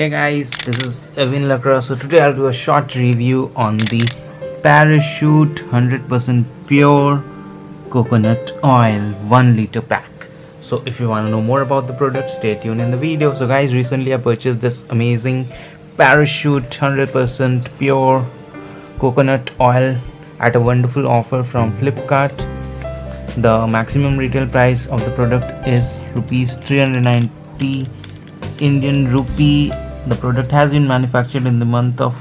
Hey guys, this is Evewin Lakra. So today I'll do a short review on the Parachute 100% pure coconut oil 1 liter pack. So if you want to know more about the product, stay tuned in the video. So guys, recently I purchased this amazing Parachute 100% pure coconut oil at a wonderful offer from FLIPKART. The maximum retail price of the product is rupees 390 Indian rupee. The product has been manufactured in the month of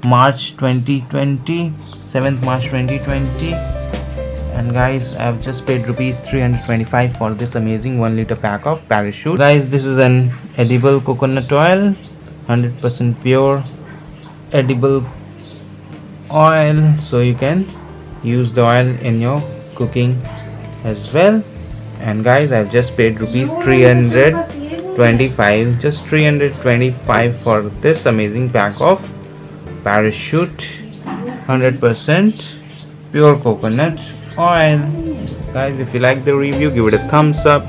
March 2020, 7th March 2020, and guys, I have just paid rupees 325 for this amazing 1 liter pack of Parachute. Guys, this is an edible coconut oil, 100% pure edible oil, so you can use the oil in your cooking as well. And guys, I've just paid rupees 325, just 325 for this amazing pack of Parachute 100% pure coconut oil. Guys, if you like the review, give it a thumbs up.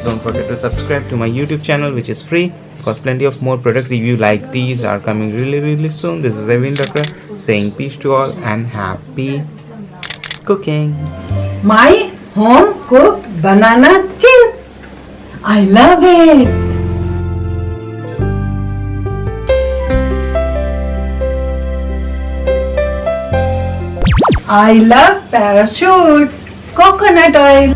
Don't forget to subscribe to my YouTube channel, which is free, because plenty of more product review like these are coming really soon. This is Evewin Lakra saying peace to all and happy cooking. My home cooked banana chips. I love it. I love Parachute coconut oil.